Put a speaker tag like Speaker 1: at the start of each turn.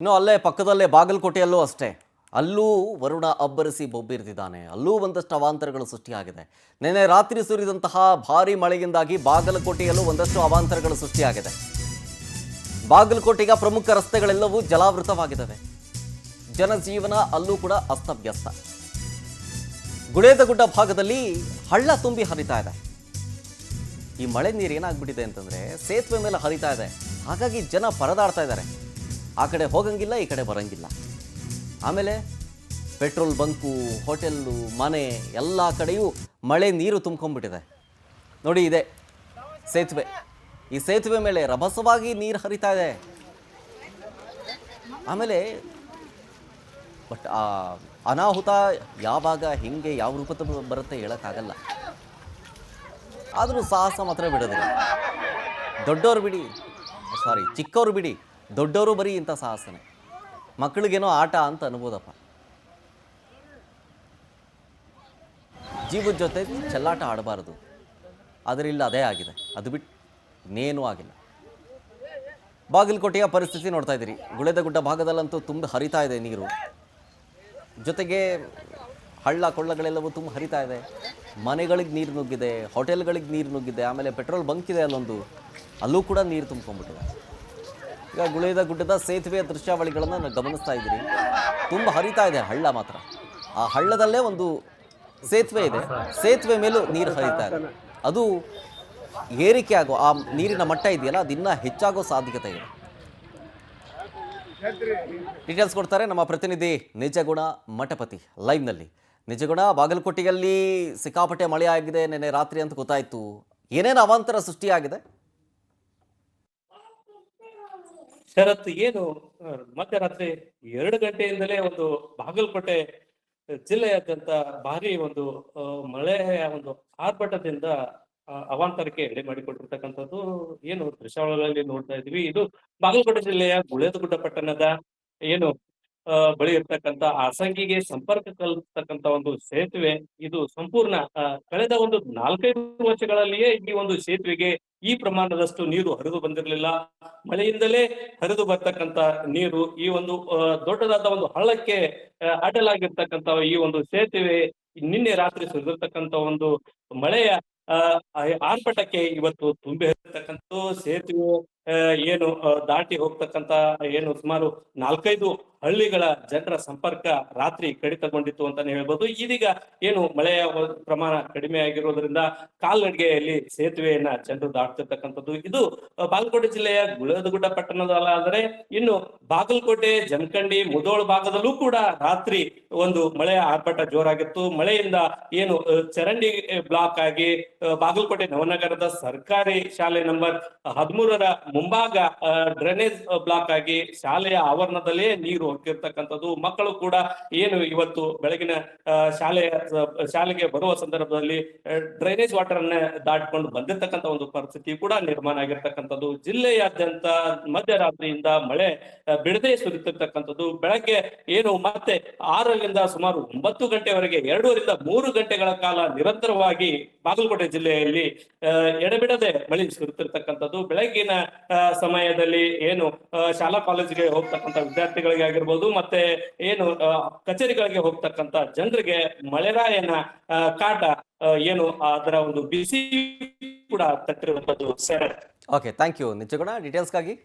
Speaker 1: ಇನ್ನು ಅಲ್ಲೇ ಪಕ್ಕದಲ್ಲೇ ಬಾಗಲಕೋಟೆಯಲ್ಲೂ ಅಷ್ಟೇ. ಅಲ್ಲೂ ವರುಣ ಅಬ್ಬರಿಸಿ ಬೊಬ್ಬಿರ್ತಿದ್ದಾನೆ. ಅಲ್ಲೂ ಒಂದಷ್ಟು ಅವಾಂತರಗಳು ಸೃಷ್ಟಿಯಾಗಿದೆ. ನಿನ್ನೆ ರಾತ್ರಿ ಸುರಿದಂತಹ ಭಾರೀ ಮಳೆಯಿಂದಾಗಿ ಬಾಗಲಕೋಟೆಯಲ್ಲೂ ಒಂದಷ್ಟು ಅವಾಂತರಗಳು ಸೃಷ್ಟಿಯಾಗಿದೆ. ಬಾಗಲಕೋಟೆಯ ಪ್ರಮುಖ ರಸ್ತೆಗಳೆಲ್ಲವೂ ಜಲಾವೃತವಾಗಿದ್ದಾವೆ. ಜನಜೀವನ ಅಲ್ಲೂ ಕೂಡ ಅಸ್ತವ್ಯಸ್ತ. ಗುಳೇದಗುಡ್ಡ ಭಾಗದಲ್ಲಿ ಹಳ್ಳ ತುಂಬಿ ಹರಿತಾ ಇದೆ. ಈ ಮಳೆ ನೀರು ಏನಾಗ್ಬಿಟ್ಟಿದೆ ಅಂತಂದ್ರೆ ಸೇತುವೆ ಮೇಲೆ ಹರಿತಾ ಇದೆ. ಹಾಗಾಗಿ ಜನ ಪರದಾಡ್ತಾ ಇದ್ದಾರೆ. ಆ ಕಡೆ ಹೋಗಂಗಿಲ್ಲ, ಈ ಕಡೆ ಬರಂಗಿಲ್ಲ. ಆಮೇಲೆ ಪೆಟ್ರೋಲ್ ಬಂಕು, ಹೋಟೆಲ್ಲು, ಮನೆ ಎಲ್ಲ ಕಡೆಯೂ ಮಳೆ ನೀರು ತುಂಬ್ಕೊಂಡ್ಬಿಟ್ಟಿದೆ. ನೋಡಿ, ಇದೆ ಸೇತುವೆ. ಈ ಸೇತುವೆ ಮೇಲೆ ರಭಸವಾಗಿ ನೀರು ಹರಿತಾ ಇದೆ. ಆಮೇಲೆ ಬಟ್ ಆ ಅನಾಹುತ ಯಾವಾಗ, ಹೆಂಗೆ, ಯಾವ ರೂಪದ ಬರುತ್ತೆ ಹೇಳೋಕ್ಕಾಗಲ್ಲ. ಆದರೂ ಸಾಹಸ ಮಾತ್ರ ಬಿಡೋದಿಲ್ಲ. ದೊಡ್ಡವರು ಬಿಡಿ, ಚಿಕ್ಕವರು ಬಿಡಿ, ದೊಡ್ಡವರು ಬರೀ ಇಂಥ ಸಾಹಸನೆ. ಮಕ್ಕಳಿಗೇನೋ ಆಟ ಅಂತ ಅನ್ಬೋದಪ್ಪ. ಜೀವದ ಜೊತೆ ಚೆಲ್ಲಾಟ ಆಡಬಾರ್ದು. ಆದರೆ ಇಲ್ಲ, ಅದೇ ಆಗಿದೆ. ಅದು ಬಿಟ್ಟು ಇನ್ನೇನೂ ಆಗಿಲ್ಲ. ಬಾಗಲಕೋಟೆಯ ಪರಿಸ್ಥಿತಿ ನೋಡ್ತಾ ಇದ್ದೀರಿ. ಗುಳೇದಗುಡ್ಡ ಭಾಗದಲ್ಲಂತೂ ತುಂಬ ಹರಿತಾ ಇದೆ ನೀರು. ಜೊತೆಗೆ ಹಳ್ಳ ಕೊಳ್ಳಗಳೆಲ್ಲವೂ ತುಂಬ ಹರಿತಾ ಇದೆ. ಮನೆಗಳಿಗೆ ನೀರು ನುಗ್ಗಿದೆ, ಹೋಟೆಲ್ಗಳಿಗೆ ನೀರು ನುಗ್ಗಿದೆ. ಆಮೇಲೆ ಪೆಟ್ರೋಲ್ ಬಂಕ್ ಇದೆ ಅಲ್ಲೊಂದು, ಅಲ್ಲೂ ಕೂಡ ನೀರು ತುಂಬ್ಕೊಂಡ್ಬಿಟ್ಟಿದೆ. ಈಗ ಗುಳೇದಗುಡ್ಡದ ಸೇತುವೆಯ ದೃಶ್ಯಾವಳಿಗಳನ್ನು ನಾವು ಗಮನಿಸ್ತಾ ಇದ್ದೀರಿ. ತುಂಬ ಹರಿತಾ ಇದೆ ಹಳ್ಳ ಮಾತ್ರ. ಆ ಹಳ್ಳದಲ್ಲೇ ಒಂದು ಸೇತುವೆ ಇದೆ. ಸೇತುವೆ ಮೇಲೂ ನೀರು ಹರಿತಾ ಇದೆ. ಅದು ಏರಿಕೆ ಆಗೋ ಆ ನೀರಿನ ಮಟ್ಟ ಇದೆಯಲ್ಲ, ಅದು ಇನ್ನೂ ಹೆಚ್ಚಾಗೋ ಸಾಧ್ಯತೆ ಇದೆ. ಡೀಟೇಲ್ಸ್ ಕೊಡ್ತಾರೆ ನಮ್ಮ ಪ್ರತಿನಿಧಿ ನಿಜಗುಣ ಮಠಪತಿ ಲೈವ್ನಲ್ಲಿ. ನಿಜಗುಣ, ಬಾಗಲಕೋಟೆಯಲ್ಲಿ ಸಿಕ್ಕಾಪಟ್ಟೆ ಮಳೆ ಆಗಿದೆ ನಿನ್ನೆ ರಾತ್ರಿ ಅಂತ ಗೊತ್ತಾಯಿತು. ಏನೇನು ಅವಾಂತರ ಸೃಷ್ಟಿಯಾಗಿದೆ?
Speaker 2: ಶರತ್, ಏನು ಮಧ್ಯರಾತ್ರಿ 2 ಗಂಟೆಯಿಂದಲೇ ಒಂದು ಬಾಗಲಕೋಟೆ ಜಿಲ್ಲೆಯಾದ್ಯಂತ ಭಾರಿ ಒಂದು ಮಳೆಯ ಒಂದು ಆರ್ಭಟದಿಂದ ಅವಾಂತರಕ್ಕೆ ಎಡೆ ಮಾಡಿಕೊಟ್ಟಿರ್ತಕ್ಕಂಥದ್ದು ಏನು ದೃಶ್ಯಾವಳಿಗಳಲ್ಲಿ ನೋಡ್ತಾ ಇದ್ವಿ. ಇದು ಬಾಗಲಕೋಟೆ ಜಿಲ್ಲೆಯ ಗುಳೇದಗುಡ್ಡ ಪಟ್ಟಣದ ಏನು ಬಳಿ ಇರ್ತಕ್ಕಂಥ ಆಸಂಗಿಗೆ ಸಂಪರ್ಕ ಕಲ್ಪಿಸ್ತಕ್ಕಂಥ ಒಂದು ಸೇತುವೆ. ಇದು ಸಂಪೂರ್ಣ ಕಳೆದ ಒಂದು 4-5 ವರ್ಷಗಳಲ್ಲಿಯೇ ಈ ಒಂದು ಸೇತುವೆಗೆ ಈ ಪ್ರಮಾಣದಷ್ಟು ನೀರು ಹರಿದು ಬಂದಿರಲಿಲ್ಲ. ಮಳೆಯಿಂದಲೇ ಹರಿದು ಬರ್ತಕ್ಕಂಥ ನೀರು ಈ ಒಂದು ದೊಡ್ಡದಾದ ಒಂದು ಹಳ್ಳಕ್ಕೆ ಅಡ್ಡಲಾಗಿರ್ತಕ್ಕಂಥ ಈ ಒಂದು ಸೇತುವೆ ನಿನ್ನೆ ರಾತ್ರಿ ಸುರಿದಿರ್ತಕ್ಕಂಥ ಒಂದು ಮಳೆಯ ಆರ್ಭಟಕ್ಕೆ ಇವತ್ತು ತುಂಬಿ ಹರಿರ್ತಕ್ಕಂಥ ಸೇತುವೆ ಏನು ದಾಟಿ ಹೋಗ್ತಕ್ಕಂತ ಏನು ಸುಮಾರು 4-5 ಹಳ್ಳಿಗಳ ಜನರ ಸಂಪರ್ಕ ರಾತ್ರಿ ಕಡಿತಗೊಂಡಿತ್ತು ಅಂತಾನೆ ಹೇಳ್ಬೋದು. ಇದೀಗ ಏನು ಮಳೆಯ ಪ್ರಮಾಣ ಕಡಿಮೆ ಆಗಿರೋದ್ರಿಂದ ಕಾಲ್ನಡಿಗೆಯಲ್ಲಿ ಸೇತುವೆಯನ್ನ ಜನರು ದಾಟ್ತಿರ್ತಕ್ಕಂಥದ್ದು. ಇದು ಬಾಗಲಕೋಟೆ ಜಿಲ್ಲೆಯ ಗುಳೇದಗುಡ್ಡ ಪಟ್ಟಣದಲ್ಲಾದರೆ, ಇನ್ನು ಬಾಗಲಕೋಟೆ, ಜಮಖಂಡಿ, ಮುಧೋಳ ಭಾಗದಲ್ಲೂ ಕೂಡ ರಾತ್ರಿ ಒಂದು ಮಳೆಯ ಆರ್ಭಟ ಜೋರಾಗಿತ್ತು. ಮಳೆಯಿಂದ ಏನು ಚರಂಡಿ ಬ್ಲಾಕ್ ಆಗಿ ಬಾಗಲಕೋಟೆ ನವನಗರದ ಸರ್ಕಾರಿ ಶಾಲೆ ನಂಬರ್ 13ರ ಮುಂಭಾಗ ಡ್ರೈನೇಜ್ ಬ್ಲಾಕ್ ಆಗಿ ಶಾಲೆಯ ಆವರಣದಲ್ಲೇ ನೀರು ಹೋಗ್ತಿರ್ತಕ್ಕಂಥದ್ದು. ಮಕ್ಕಳು ಕೂಡ ಏನು ಇವತ್ತು ಬೆಳಗಿನ ಶಾಲೆಗೆ ಬರುವ ಸಂದರ್ಭದಲ್ಲಿ ಡ್ರೈನೇಜ್ ವಾಟರ್ ಅನ್ನ ದಾಟಿಕೊಂಡು ಬಂದಿರತಕ್ಕಂಥ ಒಂದು ಪರಿಸ್ಥಿತಿ ಕೂಡ ನಿರ್ಮಾಣ ಆಗಿರ್ತಕ್ಕಂಥದ್ದು. ಜಿಲ್ಲೆಯಾದ್ಯಂತ ಮಧ್ಯರಾತ್ರಿಯಿಂದ ಮಳೆ ಬಿಡದೆ ಸುರಿತಿರ್ತಕ್ಕಂಥದ್ದು. ಬೆಳಗ್ಗೆ ಏನು ಮತ್ತೆ 6ರಿಂದ ಸುಮಾರು 9 ಗಂಟೆವರೆಗೆ 2ರಿಂದ 3 ಗಂಟೆಗಳ ಕಾಲ ನಿರಂತರವಾಗಿ ಬಾಗಲಕೋಟೆ ಜಿಲ್ಲೆಯಲ್ಲಿ ಎಡೆಬಿಡದೆ ಮಳೆ ಸುರಿತಿರ್ತಕ್ಕಂಥದ್ದು. ಬೆಳಗಿನ ಸಮಯದಲ್ಲಿ ಏನು ಶಾಲಾ ಕಾಲೇಜಿಗೆ ಹೋಗ್ತಕ್ಕಂಥ ವಿದ್ಯಾರ್ಥಿಗಳಿಗೆ ಆಗಿರ್ಬೋದು, ಮತ್ತೆ ಏನು ಕಚೇರಿಗಳಿಗೆ ಹೋಗ್ತಕ್ಕಂಥ ಜನರಿಗೆ ಮಳೆರಾಯನ ಕಾಟ ಏನು ಅದರ ಒಂದು ಬಿಸಿ ಕೂಡ ತಟ್ಟಿರುವಂತದ್ದು.
Speaker 1: Okay, thank you Nijaguna ಡೀಟೇಲ್ಸ್ಗಾಗಿ.